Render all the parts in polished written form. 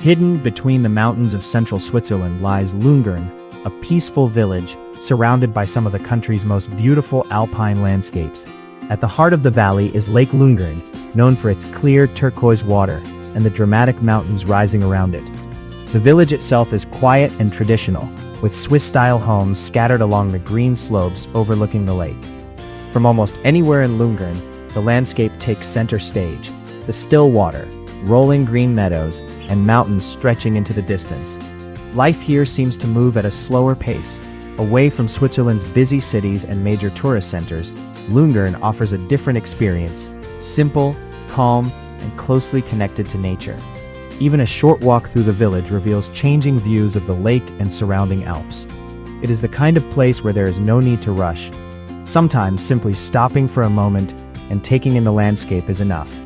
Hidden between the mountains of central Switzerland lies Lungern, a peaceful village surrounded by some of the country's most beautiful alpine landscapes. At the heart of the valley is Lake Lungern, known for its clear turquoise water and the dramatic mountains rising around it. The village itself is quiet and traditional, with Swiss-style homes scattered along the green slopes overlooking the lake. From almost anywhere in Lungern, the landscape takes center stage. The still water, rolling green meadows, and mountains stretching into the distance. Life here seems to move at a slower pace. Away from Switzerland's busy cities and major tourist centers, Lungern offers a different experience, simple, calm, and closely connected to nature. Even a short walk through the village reveals changing views of the lake and surrounding Alps. It is the kind of place where there is no need to rush. Sometimes simply stopping for a moment and taking in the landscape is enough.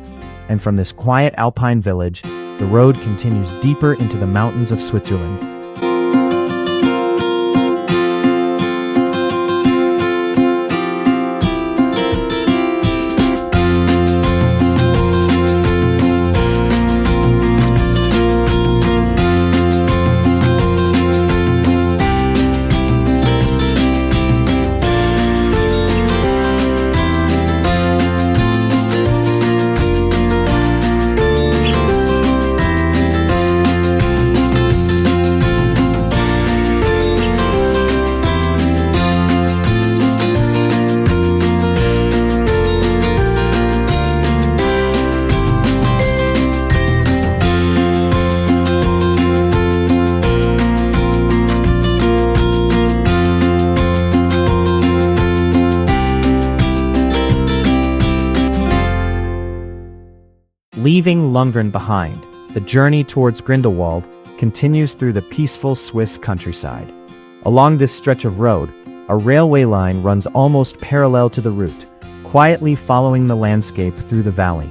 And from this quiet alpine village, the road continues deeper into the mountains of Switzerland. Leaving Lungern behind, the journey towards Grindelwald continues through the peaceful Swiss countryside. Along this stretch of road, a railway line runs almost parallel to the route, quietly following the landscape through the valley.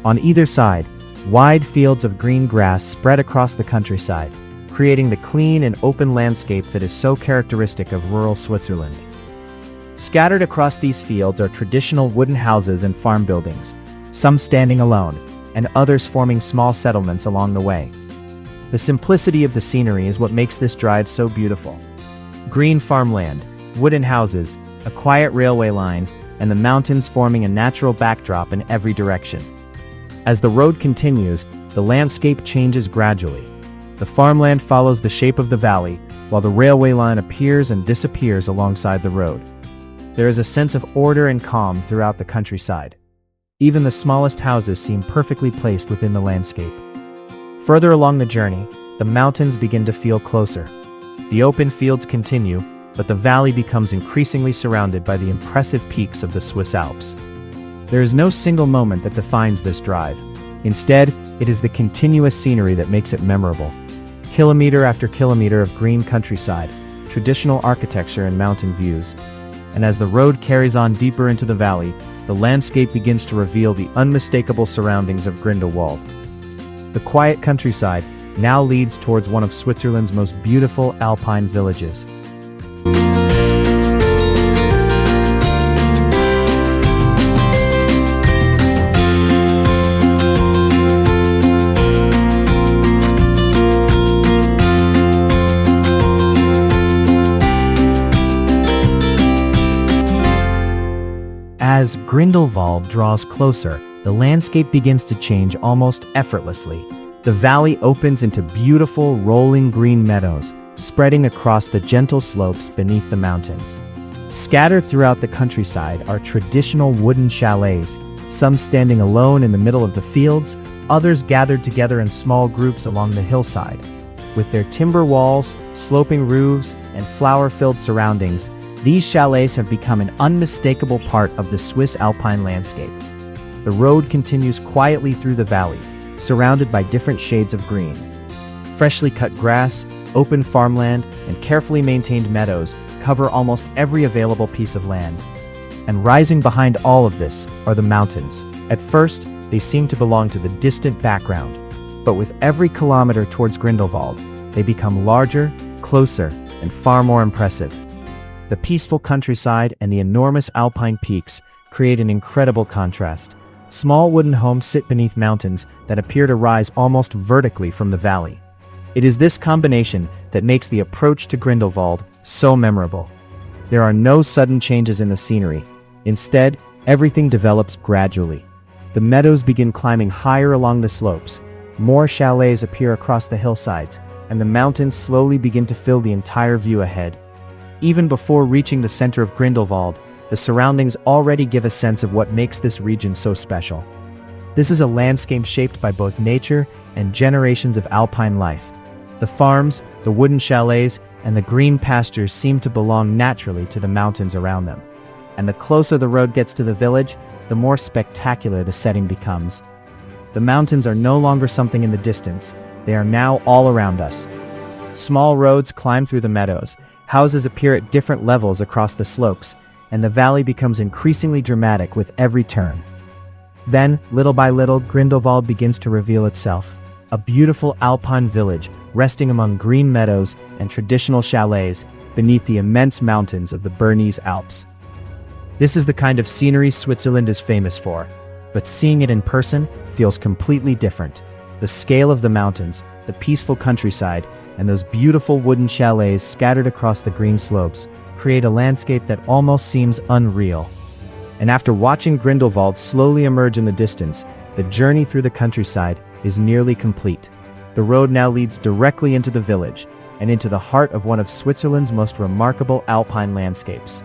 On either side, wide fields of green grass spread across the countryside, creating the clean and open landscape that is so characteristic of rural Switzerland. Scattered across these fields are traditional wooden houses and farm buildings, some standing alone, and others forming small settlements along the way. The simplicity of the scenery is what makes this drive so beautiful. Green farmland, wooden houses, a quiet railway line, and the mountains forming a natural backdrop in every direction. As the road continues, the landscape changes gradually. The farmland follows the shape of the valley, while the railway line appears and disappears alongside the road. There is a sense of order and calm throughout the countryside. Even the smallest houses seem perfectly placed within the landscape. Further along the journey, the mountains begin to feel closer. The open fields continue, but the valley becomes increasingly surrounded by the impressive peaks of the Swiss Alps. There is no single moment that defines this drive. Instead, it is the continuous scenery that makes it memorable. Kilometer after kilometer of green countryside, traditional architecture and mountain views. And as the road carries on deeper into the valley, the landscape begins to reveal the unmistakable surroundings of Grindelwald. The quiet countryside now leads towards one of Switzerland's most beautiful alpine villages. As Grindelwald draws closer, the landscape begins to change almost effortlessly. The valley opens into beautiful rolling green meadows, spreading across the gentle slopes beneath the mountains. Scattered throughout the countryside are traditional wooden chalets, some standing alone in the middle of the fields, others gathered together in small groups along the hillside. With their timber walls, sloping roofs, and flower-filled surroundings, these chalets have become an unmistakable part of the Swiss alpine landscape. The road continues quietly through the valley, surrounded by different shades of green. Freshly cut grass, open farmland, and carefully maintained meadows cover almost every available piece of land. And rising behind all of this are the mountains. At first, they seem to belong to the distant background, but with every kilometer towards Grindelwald, they become larger, closer, and far more impressive. The peaceful countryside and the enormous alpine peaks create an incredible contrast. Small wooden homes sit beneath mountains that appear to rise almost vertically from the valley. It is this combination that makes the approach to Grindelwald so memorable. There are no sudden changes in the scenery. Instead, everything develops gradually. The meadows begin climbing higher along the slopes, more chalets appear across the hillsides, and the mountains slowly begin to fill the entire view ahead. Even before reaching the center of Grindelwald, the surroundings already give a sense of what makes this region so special. This is a landscape shaped by both nature and generations of alpine life. The farms, the wooden chalets, and the green pastures seem to belong naturally to the mountains around them. And the closer the road gets to the village, the more spectacular the setting becomes. The mountains are no longer something in the distance, they are now all around us. Small roads climb through the meadows, houses appear at different levels across the slopes, and the valley becomes increasingly dramatic with every turn. Then, little by little, Grindelwald begins to reveal itself. A beautiful alpine village, resting among green meadows and traditional chalets beneath the immense mountains of the Bernese Alps. This is the kind of scenery Switzerland is famous for, but seeing it in person feels completely different. The scale of the mountains, the peaceful countryside, and those beautiful wooden chalets scattered across the green slopes create a landscape that almost seems unreal. And after watching Grindelwald slowly emerge in the distance, the journey through the countryside is nearly complete. The road now leads directly into the village and into the heart of one of Switzerland's most remarkable alpine landscapes.